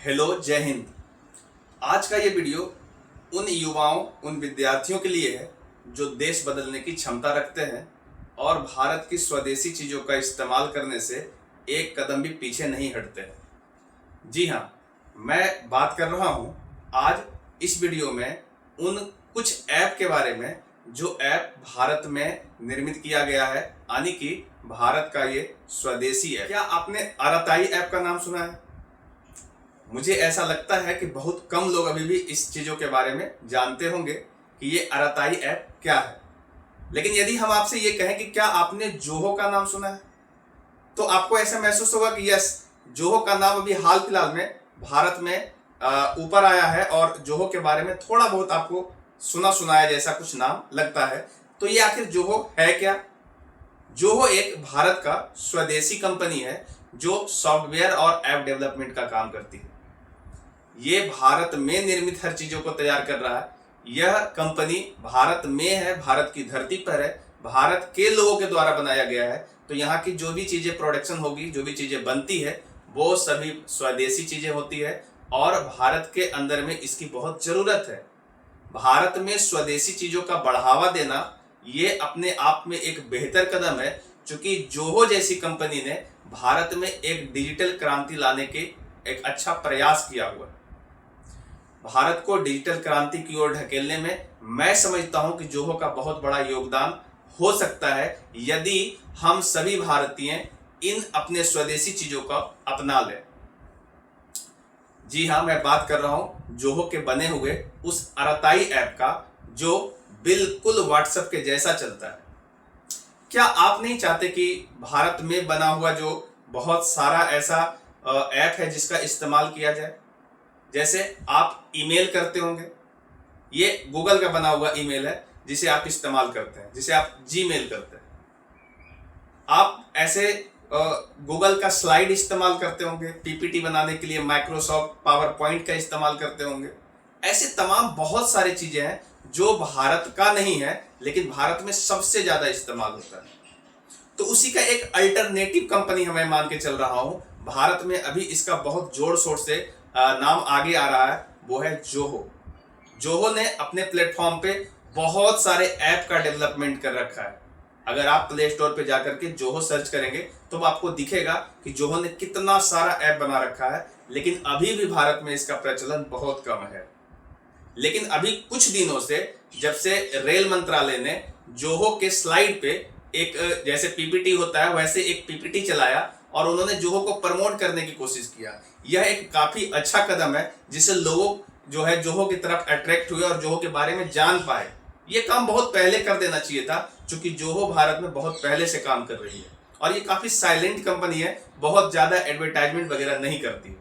Hello, जय हिंद। आज का ये वीडियो उन युवाओं, उन विद्यार्थियों के लिए है जो देश बदलने की क्षमता रखते हैं और भारत की स्वदेशी चीज़ों का इस्तेमाल करने से एक कदम भी पीछे नहीं हटते हैं। जी हाँ, मैं बात कर रहा हूँ आज इस वीडियो में उन कुछ ऐप के बारे में जो ऐप भारत में निर्मित किया गया है, यानी कि भारत का ये स्वदेशी है। क्या आपने अराताई ऐप का नाम सुना है? मुझे ऐसा लगता है कि बहुत कम लोग अभी भी इस चीज़ों के बारे में जानते होंगे कि ये अराताई ऐप क्या है। लेकिन यदि हम आपसे ये कहें कि क्या आपने जोहो का नाम सुना है, तो आपको ऐसा महसूस होगा कि यस, जोहो का नाम अभी हाल फिलहाल में भारत में ऊपर आया है और जोहो के बारे में थोड़ा बहुत आपको सुना सुनाया जैसा कुछ नाम लगता है। तो ये आखिर जोहो है क्या? जोहो एक भारत का स्वदेशी कंपनी है जो सॉफ्टवेयर और ऐप डेवलपमेंट का काम करती है। ये भारत में निर्मित हर चीज़ों को तैयार कर रहा है। यह कंपनी भारत में है, भारत की धरती पर है, भारत के लोगों के द्वारा बनाया गया है। तो यहाँ की जो भी चीज़ें प्रोडक्शन होगी, जो भी चीज़ें बनती है, वो सभी स्वदेशी चीज़ें होती है और भारत के अंदर में इसकी बहुत ज़रूरत है। भारत में स्वदेशी चीज़ों का बढ़ावा देना ये अपने आप में एक बेहतर कदम है, क्योंकि जोहो जैसी कंपनी ने भारत में एक डिजिटल क्रांति लाने के एक अच्छा प्रयास किया हुआ है। भारत को डिजिटल क्रांति की ओर ढकेलने में मैं समझता हूं कि जोहो का बहुत बड़ा योगदान हो सकता है यदि हम सभी भारतीय इन अपने स्वदेशी चीजों का अपना लें। जी हाँ, मैं बात कर रहा हूं जोहो के बने हुए उस अराताई ऐप का जो बिल्कुल व्हाट्सएप के जैसा चलता है। क्या आप नहीं चाहते कि भारत में बना हुआ जो बहुत सारा ऐसा ऐप है जिसका इस्तेमाल किया जाए? जैसे आप ईमेल करते होंगे, ये गूगल का बना हुआ ईमेल है जिसे आप इस्तेमाल करते हैं, जिसे आप जीमेल करते हैं। आप ऐसे गूगल का स्लाइड इस्तेमाल करते होंगे, पीपीटी बनाने के लिए माइक्रोसॉफ्ट पावर पॉइंट का इस्तेमाल करते होंगे। ऐसे तमाम बहुत सारी चीजें हैं जो भारत का नहीं है लेकिन भारत में सबसे ज्यादा इस्तेमाल होता है। तो उसी का एक अल्टरनेटिव कंपनी हमें मान के चल रहा हूं, भारत में अभी इसका बहुत जोर शोर से नाम आगे आ रहा है, वो है जोहो। जोहो ने अपने प्लेटफॉर्म पे बहुत सारे ऐप का डेवलपमेंट कर रखा है। अगर आप प्ले स्टोर पे जाकर के जोहो सर्च करेंगे तो आपको दिखेगा कि जोहो ने कितना सारा ऐप बना रखा है, लेकिन अभी भी भारत में इसका प्रचलन बहुत कम है। लेकिन अभी कुछ दिनों से जब से रेल मंत्रालय ने जोहो के स्लाइड पे एक जैसे पीपीटी होता है वैसे एक पीपीटी चलाया और उन्होंने जोहो को प्रमोट करने की कोशिश किया। यह एक काफी अच्छा कदम है जिससे लोग जो है जोहो की तरफ अट्रैक्ट हुए और जोहो के बारे में जान पाए। ये काम बहुत पहले कर देना चाहिए था, क्योंकि जोहो भारत में बहुत पहले से काम कर रही है और ये काफी साइलेंट कंपनी है, बहुत ज्यादा एडवर्टाइजमेंट वगैरह नहीं करती है।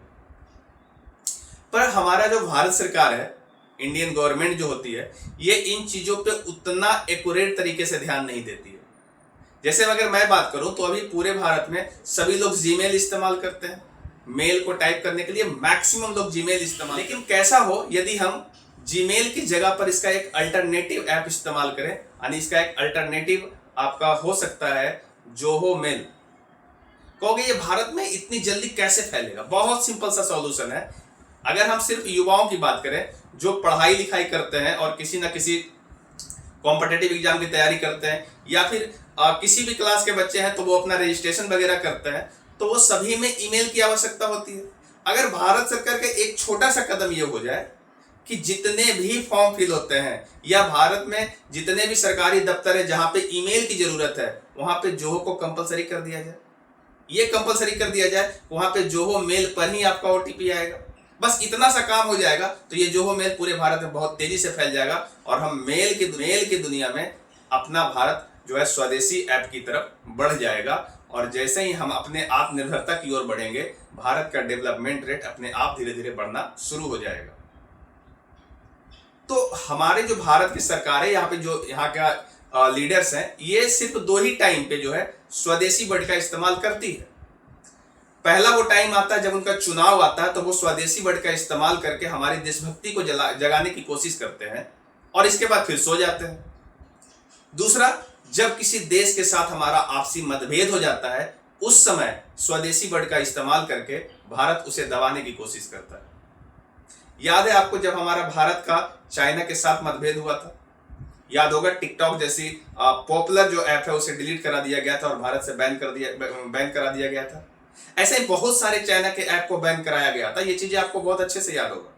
पर हमारा जो भारत सरकार है, इंडियन गवर्नमेंट जो होती है, ये इन चीजों पे उतना एक्यूरेट तरीके से ध्यान नहीं देती है। जैसे अगर मैं बात करूं तो अभी पूरे भारत में सभी लोग जीमेल इस्तेमाल करते हैं। मेल को टाइप करने के लिए मैक्सिमम लोग जीमेल इस्तेमाल। लेकिन कैसा हो यदि हम जीमेल की जगह पर इसका एक अल्टरनेटिव ऐप इस्तेमाल करें, यानी इसका एक अल्टरनेटिव आपका हो सकता है जोहो मेल। कहोगे ये भारत में इतनी जल्दी कैसे फैलेगा? बहुत सिंपल सा सॉल्यूशन है। अगर हम सिर्फ युवाओं की बात करें जो पढ़ाई लिखाई करते हैं और किसी ना किसी कॉम्पिटिटिव एग्जाम की तैयारी करते हैं, या फिर किसी भी क्लास के बच्चे हैं तो वो अपना रजिस्ट्रेशन वगैरह करते हैं, तो वो सभी में ईमेल की आवश्यकता होती है। अगर भारत सरकार का एक छोटा सा कदम ये हो जाए कि जितने भी फॉर्म फिल होते हैं या भारत में जितने भी सरकारी दफ्तर है जहां पे ईमेल की जरूरत है, वहां पे जोहो को कंपलसरी कर दिया जाए। ये कंपलसरी कर दिया जाए, वहां पे जोहो मेल पर ही आपका ओटीपी आएगा। बस इतना सा काम हो जाएगा तो ये जोहो मेल पूरे भारत में बहुत तेजी से फैल जाएगा और हम मेल की दुनिया में अपना भारत जो है स्वदेशी ऐप की तरफ बढ़ जाएगा। और जैसे ही हम अपने आत्मनिर्भरता की ओर बढ़ेंगे, भारत का डेवलपमेंट रेट अपने आप धीरे धीरे बढ़ना शुरू हो जाएगा। तो हमारे जो भारत की सरकार है, यहाँ पे जो यहाँ का लीडर्स हैं, ये सिर्फ दो ही टाइम पे जो है स्वदेशी वर्ड का इस्तेमाल करती है। पहला वो टाइम आता है जब उनका चुनाव आता है, तो वो स्वदेशी वर्ड का इस्तेमाल करके हमारी देशभक्ति को जगाने की कोशिश करते हैं और इसके बाद फिर सो जाते हैं। दूसरा, जब किसी देश के साथ हमारा आपसी मतभेद हो जाता है, उस समय स्वदेशी वर्ड का इस्तेमाल करके भारत उसे दबाने की कोशिश करता है। याद है आपको जब हमारा भारत का चाइना के साथ मतभेद हुआ था? याद होगा टिकटॉक जैसी पॉपुलर जो ऐप है उसे डिलीट करा दिया गया था और भारत से बैन करा दिया गया था। ऐसे ही बहुत सारे चाइना के ऐप को बैन कराया गया था। ये चीजें आपको बहुत अच्छे से याद होगा।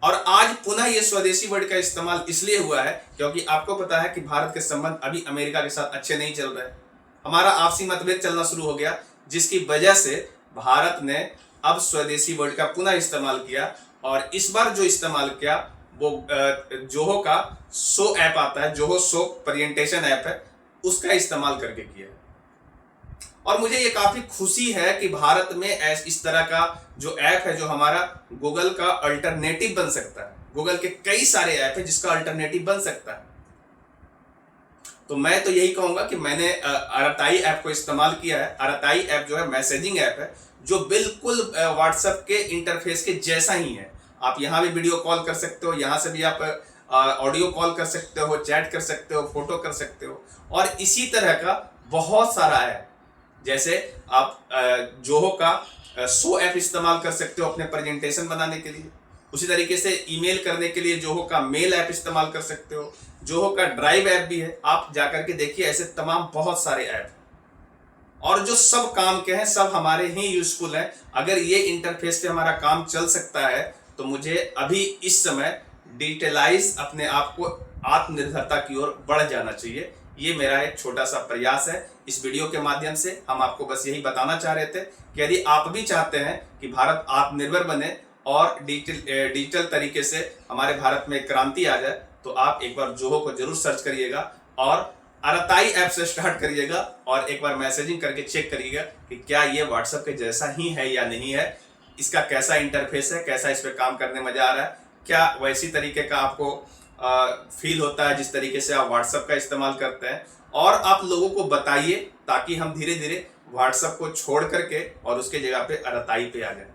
और आज पुनः ये स्वदेशी वर्ड का इस्तेमाल इसलिए हुआ है क्योंकि आपको पता है कि भारत के संबंध अभी अमेरिका के साथ अच्छे नहीं चल रहे। हमारा आपसी मतभेद चलना शुरू हो गया, जिसकी वजह से भारत ने अब स्वदेशी वर्ड का पुनः इस्तेमाल किया। और इस बार जो इस्तेमाल किया वो जोहो का शो ऐप आता है, जोहो शो प्रेजेंटेशन ऐप है, उसका इस्तेमाल करके किया। और मुझे ये काफी खुशी है कि भारत में इस तरह का जो ऐप है जो हमारा गूगल का अल्टरनेटिव बन सकता है। गूगल के कई सारे ऐप है जिसका अल्टरनेटिव बन सकता है। तो मैं तो यही कहूंगा कि मैंने अराताई ऐप को इस्तेमाल किया है। अराताई ऐप जो है मैसेजिंग ऐप है जो बिल्कुल व्हाट्सएप के इंटरफेस के जैसा ही है। आप यहाँ भी वीडियो कॉल कर सकते हो, यहाँ से भी आप ऑडियो कॉल कर सकते हो, चैट कर सकते हो, फोटो कर सकते हो। और इसी तरह का बहुत सारा है। जैसे आप जोहो का शो ऐप इस्तेमाल कर सकते हो अपने प्रेजेंटेशन बनाने के लिए। उसी तरीके से ईमेल करने के लिए जोहो का मेल ऐप इस्तेमाल कर सकते हो। जोहो का ड्राइव ऐप भी है, आप जाकर के देखिए। ऐसे तमाम बहुत सारे ऐप और जो सब काम के हैं सब हमारे ही यूजफुल हैं। अगर ये इंटरफेस पे हमारा काम चल सकता है तो मुझे अभी इस समय डिजिटलाइज अपने आप को आत्मनिर्भरता की ओर बढ़ जाना चाहिए। ये मेरा एक छोटा सा प्रयास है। इस वीडियो के माध्यम से हम आपको बस यही बताना चाह रहे थे कि यदि आप भी चाहते हैं कि भारत आत्मनिर्भर बने और डिजिटल तरीके से हमारे भारत में क्रांति आ जाए तो आप एक बार जोहो को जरूर सर्च करिएगा और अराताई ऐप से स्टार्ट करिएगा और एक बार मैसेजिंग करके चेक करिएगा कि क्या ये व्हाट्सएप के जैसा ही है या नहीं है, इसका कैसा इंटरफेस है, कैसा इस पर काम करने में मजा आ रहा है, क्या वैसी तरीके का आपको फील होता है जिस तरीके से आप व्हाट्सएप का इस्तेमाल करते हैं। और आप लोगों को बताइए ताकि हम धीरे धीरे व्हाट्सएप को छोड़ करके और उसके जगह पे अराताई पे आ जाए।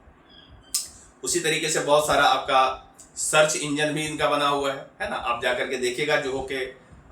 उसी तरीके से बहुत सारा आपका सर्च इंजन भी इनका बना हुआ है ना। आप जाकर के देखिएगा जोहो के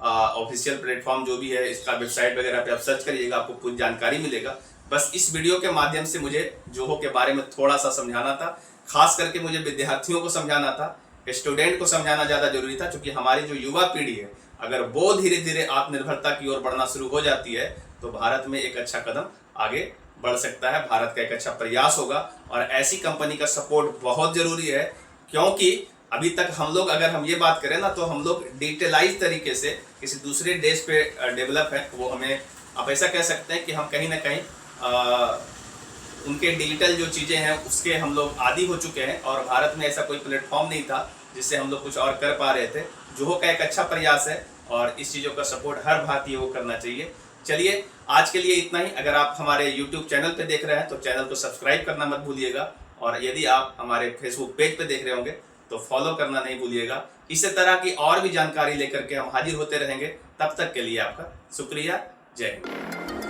ऑफिशियल प्लेटफॉर्म जो भी है, इसका वेबसाइट वगैरह पे आप सर्च करिएगा, आपको कुछ जानकारी मिलेगा। बस इस वीडियो के माध्यम से मुझे जोहो के बारे में थोड़ा सा समझाना था। खास करके मुझे विद्यार्थियों को समझाना था, स्टूडेंट को समझाना ज़्यादा जरूरी था, क्योंकि हमारी जो युवा पीढ़ी है अगर वो धीरे धीरे आत्मनिर्भरता की ओर बढ़ना शुरू हो जाती है तो भारत में एक अच्छा कदम आगे बढ़ सकता है, भारत का एक अच्छा प्रयास होगा। और ऐसी कंपनी का सपोर्ट बहुत जरूरी है, क्योंकि अभी तक हम लोग अगर हम ये बात करें ना तो हम लोग डिजिटलाइज तरीके से किसी दूसरे देश पे डेवलप है। वो हमें आप ऐसा कह सकते हैं कि हम कहीं ना कहीं उनके डिजिटल जो चीज़ें हैं उसके हम लोग आदी हो चुके हैं और भारत में ऐसा कोई प्लेटफॉर्म नहीं था जिससे हम लोग कुछ और कर पा रहे थे। जोहो का एक अच्छा प्रयास है और इस चीज़ों का सपोर्ट हर भारतीय को करना चाहिए। चलिए आज के लिए इतना ही। अगर आप हमारे YouTube चैनल पे देख रहे हैं तो चैनल को सब्सक्राइब करना मत भूलिएगा और यदि आप हमारे फेसबुक पेज पे देख रहे होंगे तो फॉलो करना नहीं भूलिएगा। इसी तरह की और भी जानकारी लेकर के हम हाजिर होते रहेंगे। तब तक के लिए आपका शुक्रिया। जय हिंद।